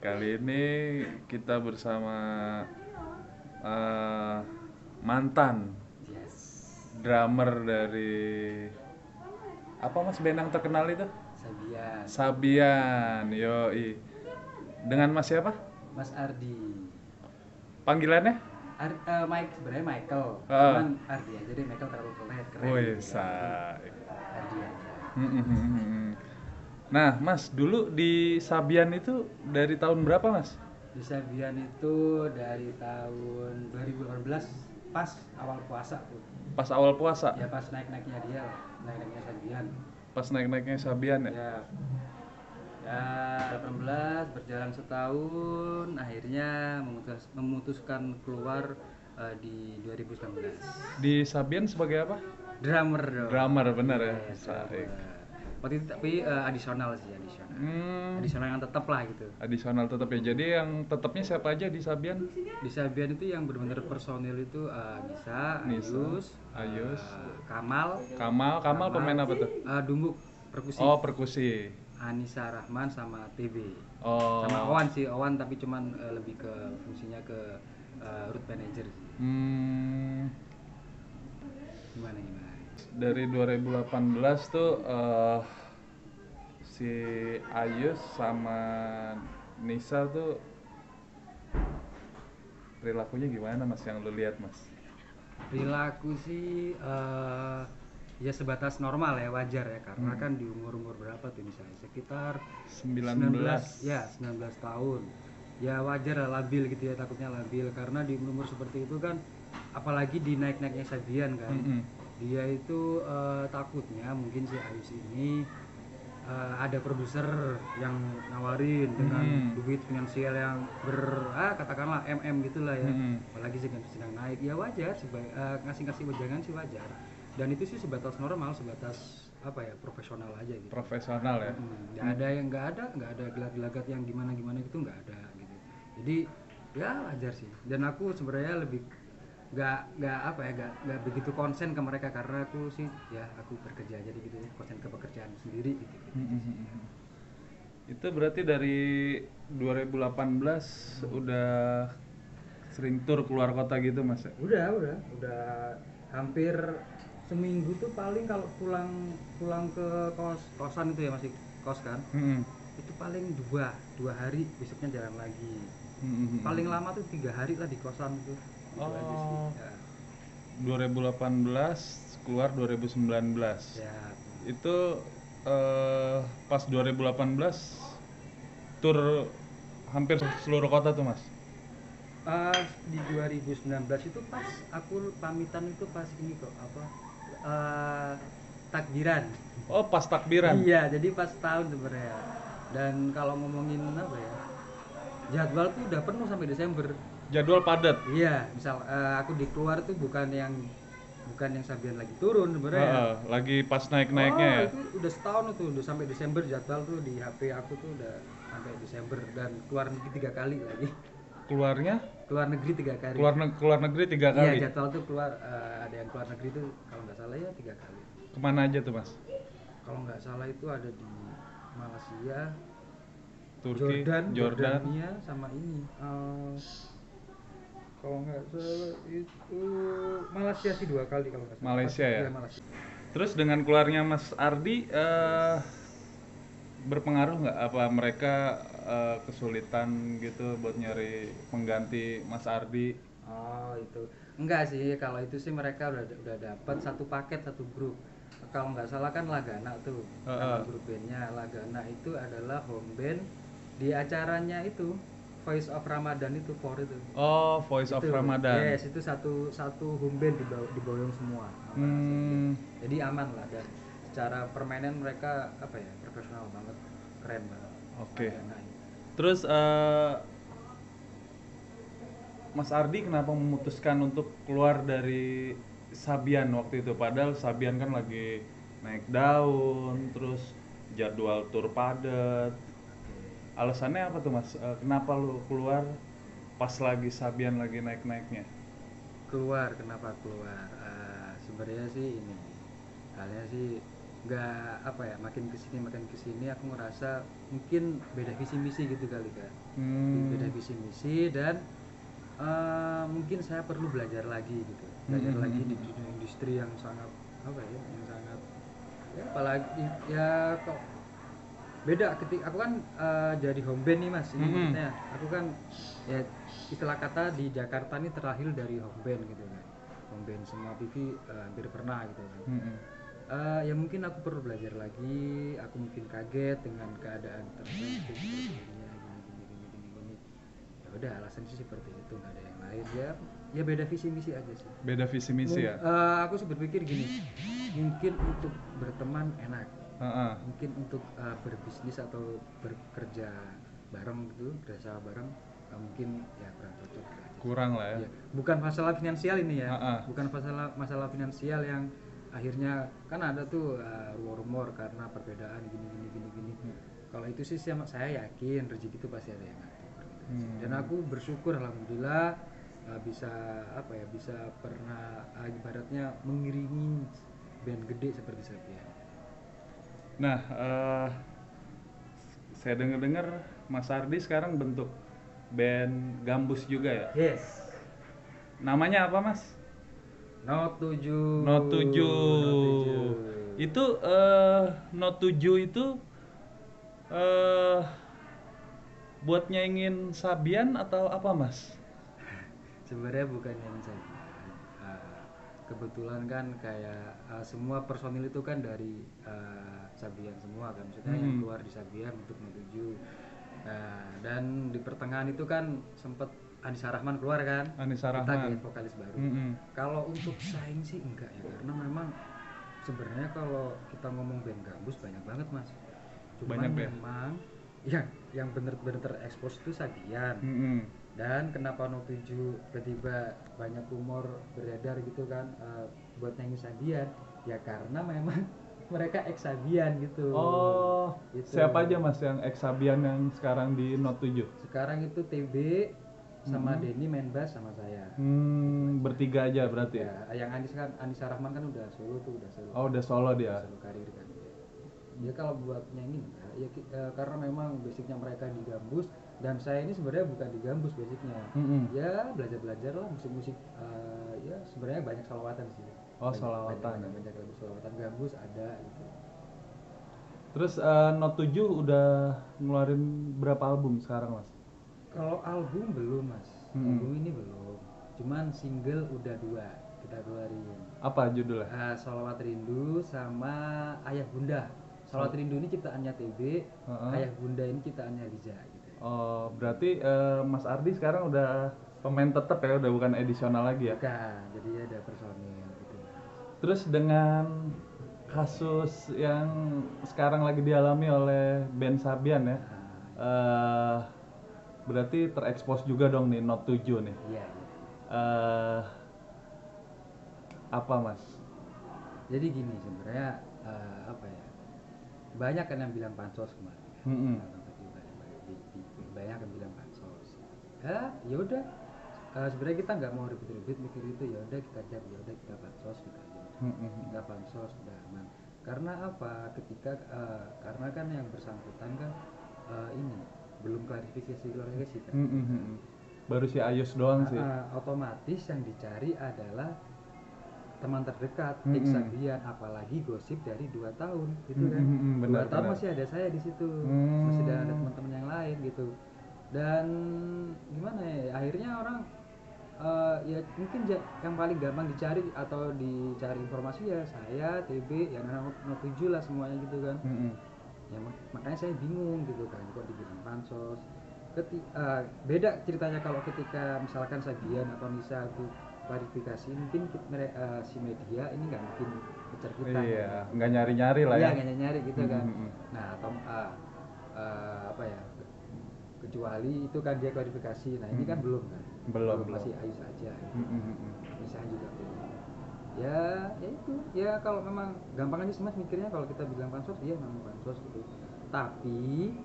Kali ini kita bersama eh, mantan Yes. drummer dari apa mas band yang terkenal itu? Sabian. Sabian, yoi. Dengan mas siapa? Mas Ardi. Panggilannya? Mike sebenarnya Michael. Ah. Cuman Ardi aja deh, Michael terlalu keren. Woi, gitu kan. Ardi aja. Nah, mas, dulu di Sabian itu dari tahun berapa, mas? Di Sabian itu dari tahun 2018 pas awal puasa tuh. Pas awal puasa? Ya pas naik-naiknya dia lah. Naik-naiknya Sabian. Pas naik-naiknya Sabian ya? Ya. Ya 18 berjalan setahun akhirnya memutuskan keluar di 2019. Di Sabian sebagai apa? Drummer dong. Drummer, bener ya? Yes, Saik. waktu itu tapi adisional sih, adisional. Adisional yang tetap lah gitu. Adisional tetap ya. Jadi yang tetapnya siapa aja di Sabian? Di Sabian itu yang benar-benar personil itu Nisa, Ayus, Kamal. Kamal pemain apa tuh? Dumbuk perkusi. Oh, perkusi. Anissa Rahman sama TB. Oh. Sama Owan sih, Owan tapi cuman lebih ke fungsinya ke root manager sih. Gimana? Dari 2018 tuh si Ayus sama Nisa tuh perilakunya gimana mas yang lu lihat mas? Perilaku sih ya sebatas normal ya, wajar ya, karena kan di umur berapa tuh misalnya sekitar 19. Ya 19 tahun ya, wajar lah labil gitu ya, takutnya labil karena di umur seperti itu kan, apalagi di naik-naiknya Sabian kan. Dia itu takutnya mungkin si Ayus ini ada produser yang nawarin dengan duit finansial yang katakanlah gitulah ya. Apalagi sedang naik ya, wajar ngasih wejangan sih wajar, dan itu sih sebatas normal, sebatas apa ya, profesional aja gitu. Profesional ya. Nggak ada gelagat yang gimana gitu, nggak ada gitu. Jadi ya wajar sih, dan aku sebenarnya lebih nggak begitu konsen ke mereka, karena aku sih ya aku bekerja aja gitu, konsen ke pekerjaan sendiri gitu. Itu berarti dari 2018 udah sering tur keluar kota gitu mas? Udah hampir seminggu tuh paling, kalau pulang ke kosan itu ya, masih kos kan. Itu paling dua hari, besoknya jalan lagi. Paling lama tuh 3 hari lah di kosan itu. Aja sih. Ya. 2018 keluar 2019 Ya. Itu pas 2018 tur hampir seluruh kota tuh mas? Di 2019 itu pas aku pamitan itu pas ini kok takbiran. Oh pas takbiran? Iya, jadi pas tahun sebenarnya. Dan kalau ngomongin apa ya, jadwal tuh udah penuh sampai Desember. Jadwal padat? Iya, misal aku dikeluar tuh bukan yang Sabian lagi turun sebenarnya. Lagi pas naik-naiknya ya? Itu udah setahun tuh, udah sampai Desember, jadwal tuh di HP aku tuh udah sampai Desember, dan keluar negeri 3 kali lagi. Keluarnya? Keluar negeri 3 kali. Keluar negeri 3 kali? Iya, jadwal tuh keluar, ada yang keluar negeri tuh kalau nggak salah ya 3 kali. Kemana aja tuh mas? Kalau nggak salah itu ada di Malaysia, Turki, Jordania, sama ini. Kalau nggak salah itu Malaysia sih 2 kali kalau nggak salah. Malaysia ya? Malaysia. Terus dengan keluarnya Mas Ardi berpengaruh nggak apa mereka kesulitan gitu buat nyari pengganti Mas Ardi? Oh itu enggak sih, kalau itu sih mereka udah dapat satu paket, satu grup. Kalau nggak salah kan Lagana tuh nama grup bandnya. Lagana itu adalah home band di acaranya itu Voice of Ramadan itu, itu. Oh, Voice of Ramadan. Yes, itu satu home band diboyong semua. Jadi aman lah, dan secara permainan mereka apa ya, profesional banget, keren banget. Oke. Terus Mas Ardi kenapa memutuskan untuk keluar dari Sabian waktu itu? Padahal Sabian kan lagi naik daun, terus jadwal tur padat. Alasannya apa tuh mas? Kenapa lu keluar pas lagi Sabian lagi naik-naiknya? Kenapa keluar? Sebenarnya sih ini, halnya sih nggak apa ya, makin kesini aku ngerasa mungkin beda visi misi gitu kali kan. Beda visi misi dan mungkin saya perlu belajar lagi gitu, belajar lagi di dunia industri yang sangat apa ya, yang sangat ya, apalagi ya kok beda ketika aku kan jadi home band nih mas. Ini maksudnya aku kan ya istilah kata di Jakarta ini terlahir dari home band gitu kan, home band semua TV hampir pernah gitu kan. Ya mungkin aku perlu belajar lagi, aku mungkin kaget dengan keadaan tertentu seperti ini gini. Ya udah, alasan sih seperti itu, nggak ada yang lain ya. Ya beda visi misi aja sih. Beda visi misi ya. Aku sih berpikir gini, mungkin untuk berteman enak, mungkin untuk berbisnis atau bekerja bareng gitu, kerja bareng mungkin ya kurang cocok. Kurang lah ya. Bukan masalah finansial ini ya, bukan masalah finansial yang akhirnya kan ada tuh rumor karena perbedaan gini. Kalau itu sih saya yakin rezeki itu pasti ada yang ngatur gitu. Dan aku bersyukur alhamdulillah bisa apa ya, bisa pernah ibaratnya mengiringi band gede seperti Sabian. Nah, saya dengar Mas Ardi sekarang bentuk band Gambus juga ya? Yes. Namanya apa Mas? Note 7. Itu Note 7 itu buat nyaingin Sabian atau apa Mas? Sebenarnya bukan yang Sabian. Kebetulan kan kayak semua personil itu kan dari Sabian semua kan, maksudnya yang keluar di Sabian untuk Note 7. Dan di pertengahan itu kan sempet Anissa Rahman keluar kan, Anissa Rahman. Kita kayak vokalis baru. Kalau untuk saing sih enggak ya, karena memang sebenarnya kalau kita ngomong band Gambus banyak banget mas. Cuman banyak memang ya yang bener-bener terekspos itu Sabian. Dan kenapa Note 7 tiba-tiba banyak rumor beredar gitu kan buat nyanyi Sabian, ya karena memang mereka ex Sabian gitu. Oh, gitu. Siapa aja mas yang ex Sabian yang sekarang di Note 7? Sekarang itu TB sama Denny main bass sama saya. Bertiga aja berarti ya? Yang Anissa Rahman kan udah solo tuh, udah solo. Oh, udah solo dia. Solo karir kan. Ya kalau buat nyanyi ya karena memang basicnya mereka di Gambus dan saya ini sebenarnya bukan di Gambus basicnya. Ya belajar lah musik-musik ya sebenarnya banyak salawatan sih. Oh, salawatan. Banyak lagu salawatan Gambus ada gitu. Terus Note 7 udah ngeluarin berapa album sekarang mas? Kalau album belum mas, album ini belum. Cuman single udah 2 kita keluarin. Apa judulnya? Sholawat Rindu sama Ayah Bunda. Sholawat Rindu ini ciptaannya TB, Ayah Bunda ini ciptaannya Riza gitu. Oh, berarti Mas Ardi sekarang udah pemain tetap ya, udah bukan edisional lagi ya? Bukan, jadi ada personil gitu mas. Terus dengan kasus yang sekarang lagi dialami oleh band Sabian ya, berarti terekspos juga dong nih Note 7 nih. Iya. Apa mas? Jadi gini sebenarnya apa ya, banyak kan yang bilang pansos kemarin. Banyak yang bilang pansos. Ya udah. Sebenarnya kita nggak mau ribet-ribet mikir itu, ya udah kita jam, ya udah kita pansos gitu aja. Kita pansos udah aman. Karena apa? Karena kan yang bersangkutan kan ini belum klarifikasi kan. Baru si Ayus doang sih. Otomatis yang dicari adalah teman terdekat, Sabian, apalagi gosip dari 2 tahun gitu kan. 2 tahun masih ada saya di situ, masih ada teman-teman yang lain gitu. Dan gimana ya, akhirnya orang ya mungkin yang paling gampang dicari atau dicari informasi ya saya, TB, yang Note 7 lah semuanya gitu kan. Ya makanya saya bingung gitu kan, kok dibilang pansos. Beda ceritanya kalau ketika misalkan Sabian atau Nisa itu klarifikasi, mungkin si media ini nggak mungkin kejar kita. Iya, nggak nyari-nyari lah ya. Iya, nggak nyari gitu kan. Nah, atau apa ya? Kecuali itu kan dia klarifikasi. Nah, ini kan belum kan. Belum. Masih Ayus aja. Misalnya juga belum. Ya itu. Ya kalau memang gampang aja sih Mas mikirnya, kalau kita bilang pansos, iya memang pansos gitu. Tapi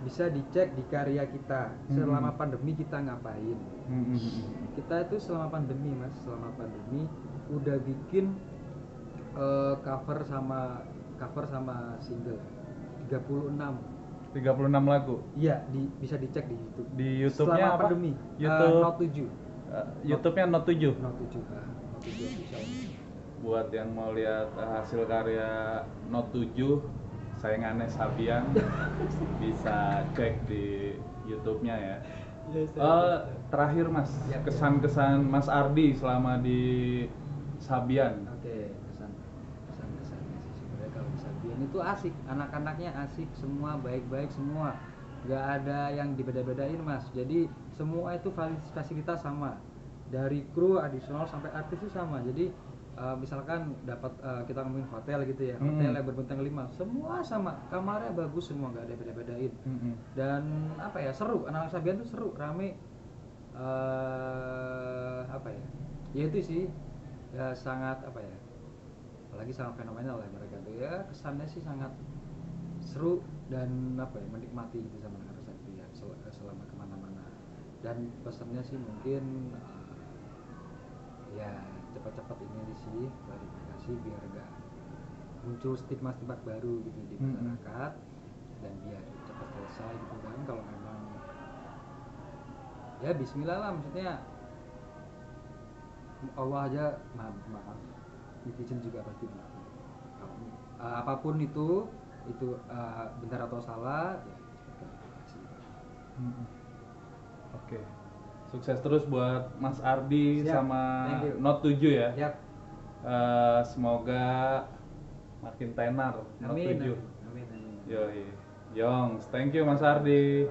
bisa dicek di karya kita selama pandemi kita ngapain. Kita itu selama pandemi Mas, selama pandemi udah bikin cover sama single 36. 36 lagu. Iya, bisa dicek di YouTube. Di YouTube-nya selama apa? pandemi. YouTube Note 7. YouTube-nya Note 7. Note 7. Note 7 official. Buat yang mau lihat hasil karya Note 7 saingannya Sabian bisa cek di YouTube-nya ya. Terakhir Mas, kesan-kesan Mas Ardi selama di Sabian. Oke, kesannya sih sebenarnya kalau di Sabian itu asik, anak-anaknya asik, semua baik-baik semua, nggak ada yang dibeda-bedain Mas. Jadi semua itu fasilitas sama, dari kru adisional sampai artis itu sama. Jadi misalkan dapat kita ngomongin hotel gitu ya, hotel yang berbintang 5 semua sama, kamarnya bagus semua, nggak ada beda-bedain. Dan apa ya, seru, anak-anak Sabian tuh seru, rame. Apa ya, ya itu sih ya, sangat apa ya, apalagi sangat fenomenal ya mereka tuh ya. Kesannya sih sangat seru dan apa ya, menikmati gitu sama anak-anak Sabian selama kemana-mana. Dan pesannya sih mungkin ya cepat-cepat ini sih klarifikasi biar gak muncul stigma-stigma baru gitu di masyarakat, dan biar cepat selesai gitu kan. Kalau memang ya bismillah lah, maksudnya Allah aja maaf, netizen juga pasti begitu. Kalau apapun itu benar atau salah ya klarifikasi. Oke. Sukses terus buat Mas Ardi. Siap. Sama Note 7 ya. Yap. Semoga makin tenar Note 7. Amin. Yoi. Yongs, thank you Mas Ardi.